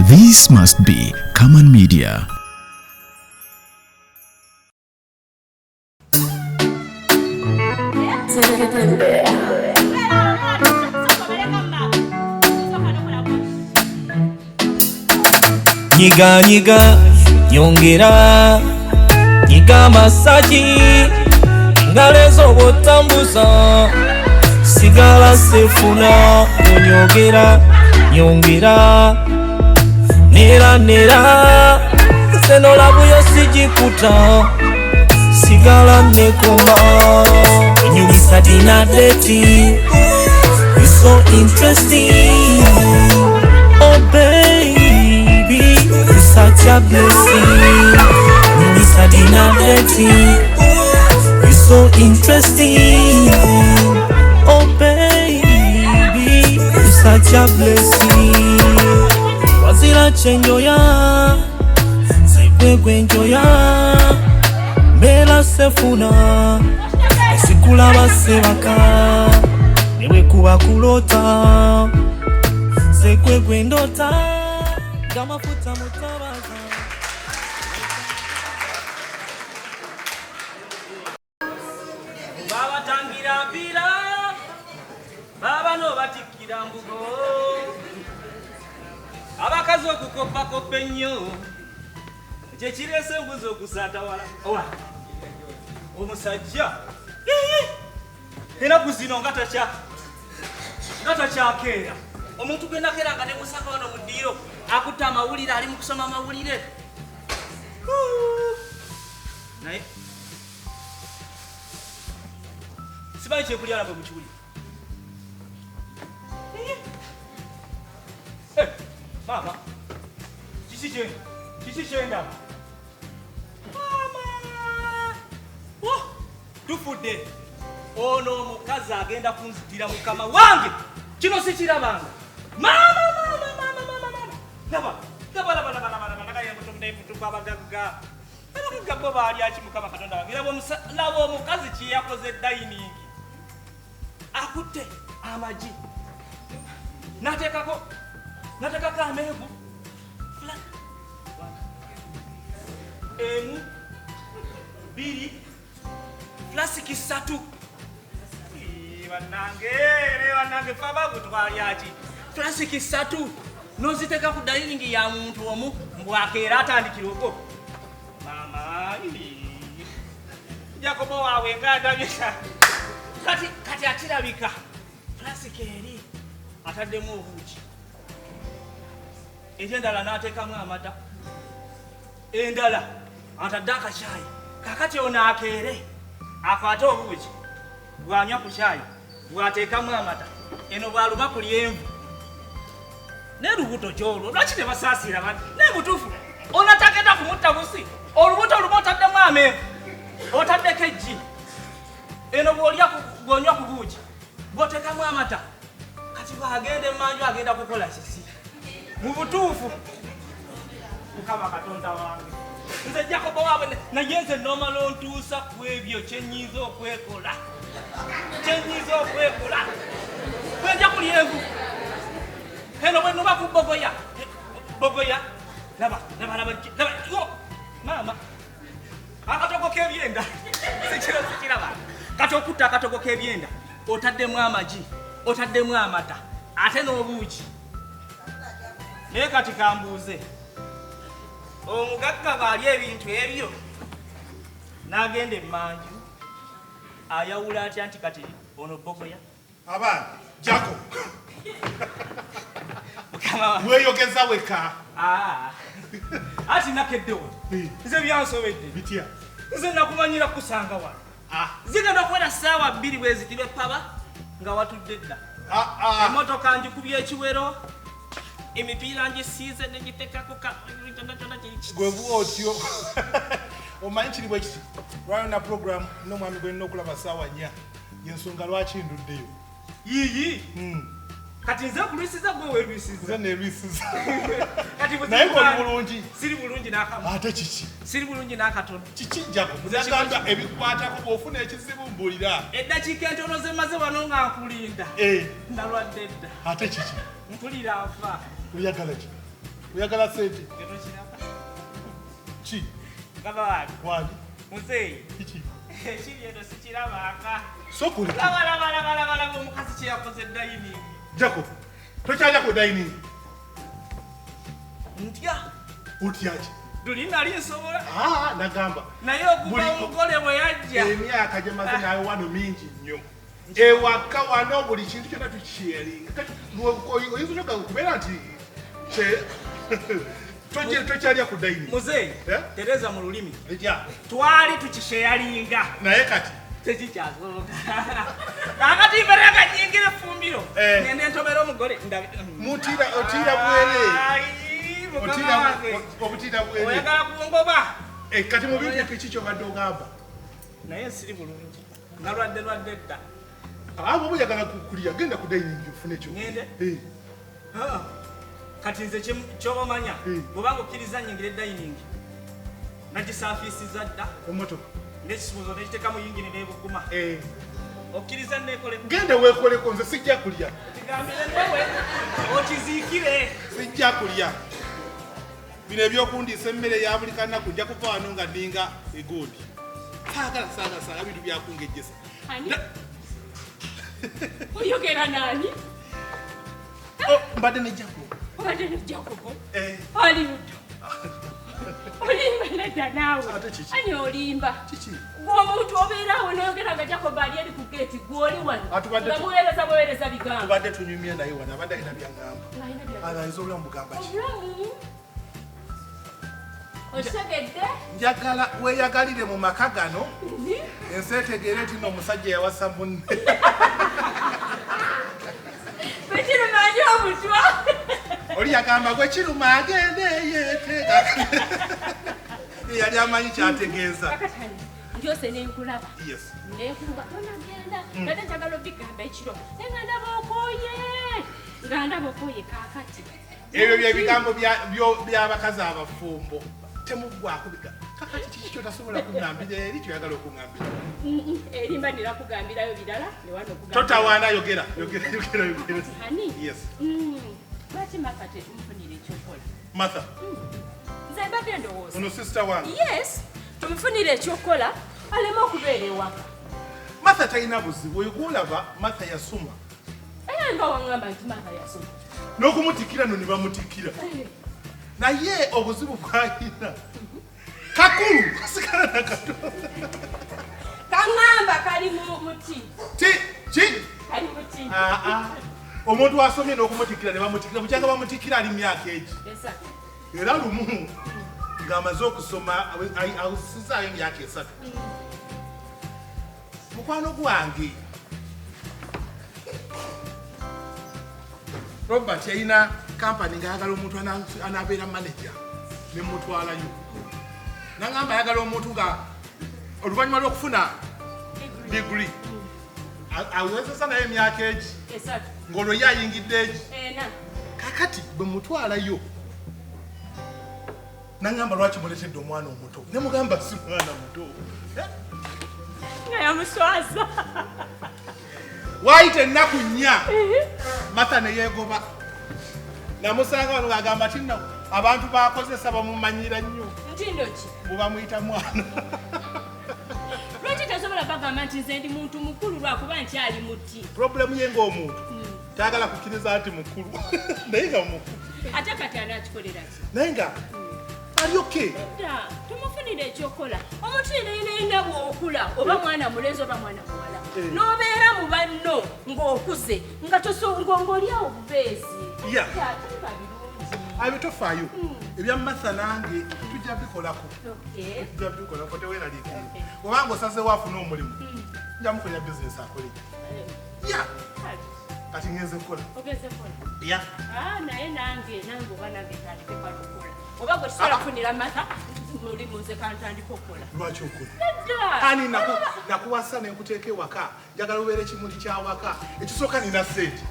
This must be Common Media. Nyiga nyiga nyongera nyiga masaji ngalezo botambuza sigala sefuna onyogera nyongera nera nera senola buyo sijikuta sigala nekoma nyumisa dina deti. You so interesting, oh baby, you such a blessing. Nyumisa dina deti. You so interesting, oh baby, you such a blessing. Wazira chenjoya, sekwekwe njoya, mela sefuna, esikula basebaka, newe kuwa kulota, sekwekwe ndota, gamafuta mutabaza. Baba tangira mpira, baba no batikira mbugo. Abakazi okukopakopa ennyo kyekirese embuzi okusata wala owa omusajja enaku zino nga takyakeera omuntu gwe nakeera nga ne musaka wano mu ddiiro akutta amawulire ali mu kusoma amawulire naye simanyi kyekulya nabwe mukiwuli mama kiki kyenda mama tufudde ono omukazi agenda kunzitira mukama wange kino sikirabanga abagagga baali aki mukama katonda wange laba omukazi kyeyakoze dayiningi akutte amagi nateekako amenvu emu biri plasiki 3 bannange fabagu twalyaki plasiki 3 noziteeka ku dayiningi ya muntu omu mbwakeera atandikira ogwo mama jakobo waawe ngaadabisa kati akirabika plasiki eri ataddemu obuuki endala n'ateekamu amata endala atadde akacaayi kakati ono akeere akwate obuuki bwanywa ku caayi bwateekamu amata eno bwaluma ku lyenvu n'elubuto gyolwo lwaki ne basaasira bati nebutuufu onatagenda kumutta busi olubuto olumu otaddemu amenvu otaddeko eggi eno bw'onywa ku buuki bw'oteekamu amata kati bwagenda emmanju agenda kukola kisi mu butuufu mukama katonda wange nze jakobo waabwe naye nze nomala ontuusa ku ebyo kyenyiza okwekola bwenja ku lyenvu eno bwe nuba ku bogoya laba mama akatogo k'ebyenda sikiraba kati okutta akatogo k'ebyenda otaddemu amagi otaddemu amata ate n'obuuki naye kati kambuuze omugagga bw'ali ebintu ebyo n'agenda emmanju ayawula atya nti kati ono bogoya abaana jako weyogeza weka ati nakeddewo nze byansobedde bitya nze nakumanyira kusanga wano zigenda okuwera ssaawa 2 bwe zitibwe paba nga watudde dda emmotoka njikubya ekiwero emipiira ngisiize negiteekako kyonna gwe bwotyo omanyi kiri bwe kiti lwayona program n'omwami gwe nina okulaba ssaawa 4 yensonga lwaki nduddeyo yiyi kati nze kulwisiza gwe werwisiza nze nerwisiza naye goli bulungi siri bulungi n'akamu ate kiki siri bulungi n'akatono kiki jako muzagamba ebikwatako bw'ofuna ekizibu mbulira eddakiika entono zemaze wano nga nkulinda nalwadde dda ate kiki mpulira nfa oyagala ki Oyagala sente. Chi. Gaba Wali. Muzeyi. Kichi. Chiri eno sichirabaka. Sokuli. Laba omukazi kye yakoze dining. Jako. Tokyalya ku dining. Ntya. Utyachi. Dulinda linsobola. Nagamba. Naye okuba omugole bwe yajja. Emyaka gye maze nawe wano mingi nnyo. Ewaka wano buli kintu kyonna tukisharinga. Oyinza okubeera nti tokyalya ku dining. Muzeyi, tereza mu lulimi. Ejja. Twali tukisharinga. Naye kati. Tekikyasoboka. Kakati mbere yakanyingira effumbiro. Ngende ntobera omugole. Otira bwere. Obutira bwere. Oyagala kungoba. Kati mu bintu piki kyobadde ogamba. Naye siri bulungi. Nalwadde dda. Abo oyagala kukulya genda ku dining ufune kyo. Ngende? Kati nze kyobamanya bwobanga okkiriza nyingire dining nagisaafisiza dda emotoka n'ekisuuzo nekiteekamu yingine n'ebuguma okkiriza neekole genda weekoleko nze sijja kulya kigambire newe okiziikire sijja kulya bino ebyokundiisa emmere ya buli kanaku nja kuva wano nga ndinga egondi saagala bintu byakungejjesa oyogera nani mbadde nejjako obadde nejjakobo oli muto olimba nedda naawe ani olimba gwomuntu obeerawo noyogera nga jakobo ali eri ku geeti gwoli wano nga buweereza bigambo tubadde tunyumye naye wano abadde alina byagamba ayinza obulamu bugamba ki okitegedde njagala weeyagalire mu maka gano ensi etegeere nti n'omusajja yawasa munne bekirumanyi omutwa oli yagamba gwe kiruma agende yeeteeka yali amanyi kyategeeza ndyose nenkulaba nenkuba tonagenda nate njagala obigamba ekiro naye nga ndaba okooye kaakati ebyo byebigambo by'abakazi abafumbo temuggwako kakati kiki kyotasobola kuŋambira eri kyoyagala okuŋambira erimba nirakugambirayo birala totawaana yogera lwaki Martha tetumufunira ekyokola Martha nze mbadde ndowooza ono sister wange yes tumufunire ekyokola aleme okubeera ewaka Martha talina buzibu oyo gwolaba Martha yasoma nga waŋŋamba nti Martha yasoma n'okumutikira no ne bamutikira naye obuzibu bwalina kakulu kasigala nakatono kaŋŋamba kali muti kali muti omuntu asomye n'okumutikira ne bamutikira bukyanga bamutikira ali myaka egi era lumu ng'amaze okusoma awusizaayo emyaka 3 mukwano gwange Robert yalina kampani ng'ayagala omuntu anaabeera manager ne mutwalayo nangamba ayagala omuntu nga oluvannyuma lw'okufuna degree awezesa naye emyaka egi ng'olwo ye ayingidde egi kakati bwe mutwalayo nangamba lwaki muletedde omwana omuto ne mugamba si mwana muto nga yamuswaza waayita ennaku 4 Martha ne yeegoba namusanga wano ng'agamba ti nno abantu bakozesa bamumanyira nnyo ntindoki bwebamuyita mwana lwaki tasobola bagamba nti nze ndi muntu mukulu lwakuba nkyali muti problemu ye ng'omuntu tayagala kukkiriza nti mukulu naye nga mukulu ate kati anaakikolera ki naye nga ali oke dda tumufunira ekyokola omuntu yenayina bw'okula oba mwana mulenzi oba mwana muwala n'obeera mu banno ng'okuze ng'oli awo bubeezi atiba birungi abitofaayo ebya Martha nange tujja bikolako teweeraliikirira obanga osazeewo afuna omulimu nja mukonya bizinesi akole kati ngenze kukola naye nange oba nange ntandike kalokola oba gwe kisobola kufunira Martha mulimu nze kantandika okukola lwaki okola ani nakuwasa nenkuteeka ewaka njagala obeera ekimuli kyawaka ekisooka nina sente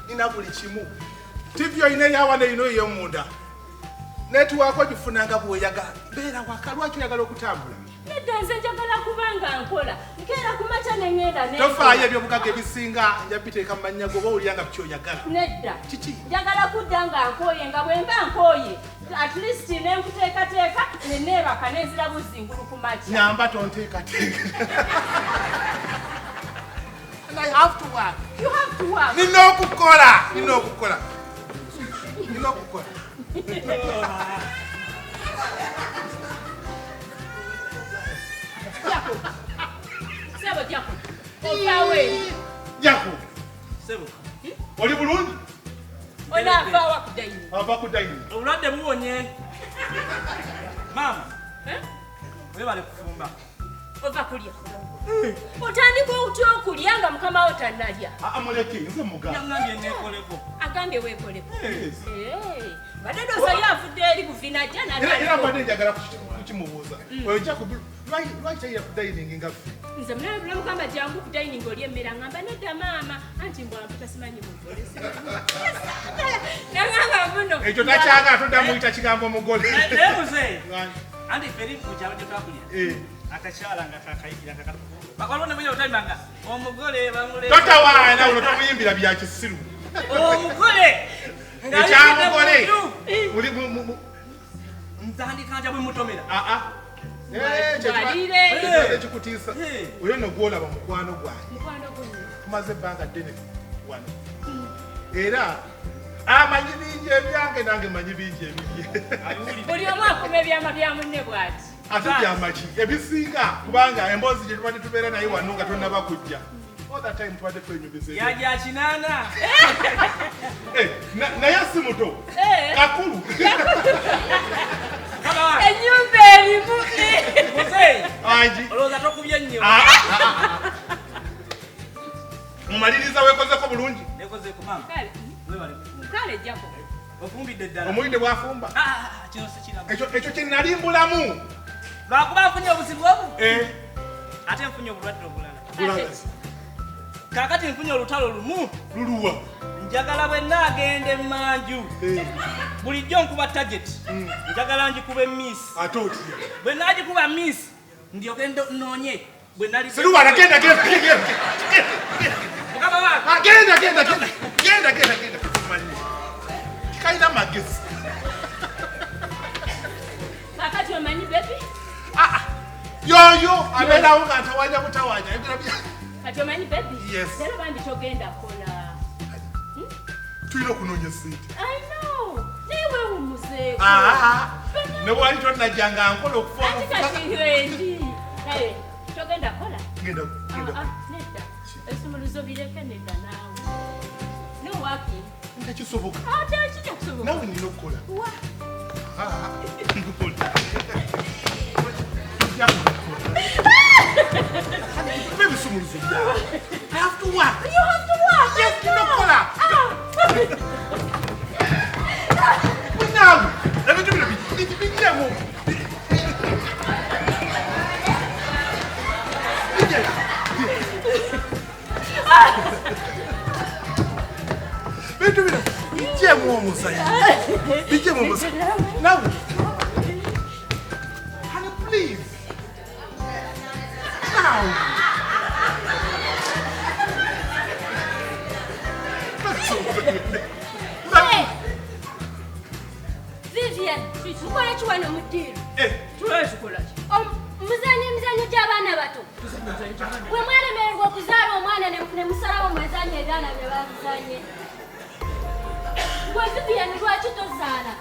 nina buli kimu tivi oyina eyawana erina ey'omunda netiwaako gifunanga bw'oyagala beera waka lwaki oyagala okutambula nedda nze njagala kubanga nkola Kera kumacha nengenda ne. Tofaayo ebyobugaga ebisinga njabiteeka mu mannya go bawulira nga bikyoyagala. Nedda. Kiki? Njagala kuddanga nkoye nga bwe mba nkoye. At least ne nkuteekateeka ne neebaka n'enzira buzingulu kumacha. Nyamba tonteekateeka. And I have to work. You have to work. Nina okukola. Jako. Sebo Jako. Ofawe. Jako. Sebo. Oli bulungi? Ona afawa kudaini. Ava kudaini. Obulwadde buwonye. Mama. Wewe bale kufumba. Ova kulya. Otandika otya okulya nga mukama wo tannalya. Amuleke nze mugamba. Yangambye neekoleko. Agambye weekoleko. Badde Yes. doosa yafudde eri buvina jana. Era mbadde njagala kukimubuuza. Oyo Jako lwaki tayira kudayiningi nga ffe? Nze mulabula mugamba jangu kudayiningi oli emmere ngamba nedda maama anti mbwamputa simanyi mugole. Nagamba muno. Ekyo takyagala todamuyita kigambo mugole. Muzeeyi. Anti feri mu kyalo gye twakulira. Akakyala nga kakayikira kakatu. Bakwalo ne bujja otayimanga. Omugole bamule. Totawaana uno tomuyimbira bya kisiru. Omugole. Ekyamugole. Uli ntandika nja bwe mutomera. Ekikutiisa. Oyo no gwolaba mukwano gwange. Mukwano gwange. Tumaze ebbanga ddene wano. Era amanyi bingi ebyange nange manyi bingi ebibye. Buli omu akuma ebyama bya munne bw'ati. Ate byamaki ebisinga kubanga emboozi gye tubadde tubeera naye wano nga tonnaba kujja. All that time tubadde twenyumiza. Yajja kinaana. Naye si muto. Kakulu. Ennyumba erimu. Muzeeyi. Angi. Olowooza tokubye nnyo. Mumaliriza weekozeko bulungi. Nekozeeko mama. Kale. Webale. Kale Jako. Ofumbidde ddala. Omulinde bwafumba. Kino si kiramu. Ekyo kye nali mbulamu. Lwakuba nfunye obuzibu obu. Ate nfunye obulwadde obulala. Kaakati nfunye olutalo lumu. Luluwa. Njagala bwe nnaagenda emmanju. Bulijjo nkuba target. Njagala ngikuba emiss. Ate otya. Bwe naagikuba miss, ndyoke nnoonye. Bwe nali. Siruwala genda. Mukama wange. Genda. Kayina magezi. Kakati omanyi baby? Yoyo abeerawo nga atawanya butawanya. Kati omanyi baby? Yes. Era bambi togenda kola. Tulina okunoonya sente. I know. Naye weewummuzeeko. Ne bwali tonnajjanga nkola Ati kati wendi. Naye togenda kola? Genda. Nedda. Esumuluzo bireke nedda naawe. No working. Tekisoboka. Ate kijja kusoboka. Nawe nina okukola. Wa. Ebisumuluzo byawe. I have to work. You have to work. Yes, nina okukola. Nawe. Ebintu bino bijjemu. Bintu bino bijjemu omusaya. Nawe. Honey, please. Now. Vivian, ukola ki wano mu ddiiro? Tukola ki? Muzanyo gy'abaana bato. Bwe mwalemererwa okuzaala omwana ne musalawo mwezanyo ebyana bye bazanye. Gwe Vivian lwaki tozaala?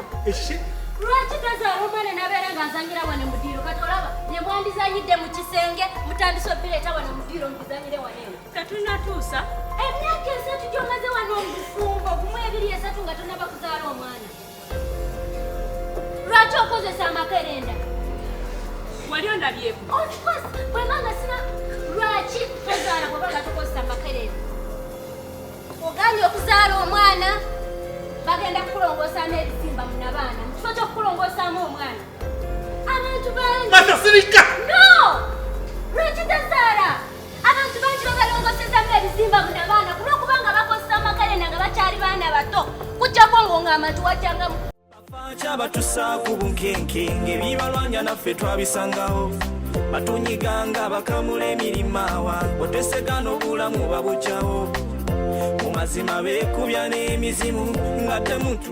Lwaki tozaala omwana n'abeera ng'azanyira wano mu ddiiro? Kati olaba ne mwandizanyidde mu kisenge mutandise obbireeta wano mu ddiiro mubizanyire wano eno. Tetunnatuusa. Emyaka 3 gy'omaze wano mu bufumbo gumu 2 3 nga tonnaba kuzaala omwana. Lwaki okozesa amakerenda? Wali ondabyeku? Of course, bwemanga sina lwaki tozaala bwebanga tokozesa amakerenda. Oganye okuzaala omwana bagenda kukulongoosa n'ebizimba munabaana mu kifo ky'okukulongoosaamu omwana. Abantu bangi. Masasirika! No! Lwaki tozaala? Abantu bangi babalongoosezaamu ebizimba munabaana kulw'okubanga bakozesa amakerenda nga bakyali baana bato kujjako ng'oŋŋamba tuwajjangamu. Abatusa ku bunkenke ng'ebibalwanya naffe twabisangawo batunyiganga bakamula emirimawa bwetwesegana obulamu babukyawo mu mazima beekubya n'emizimu nga temuntu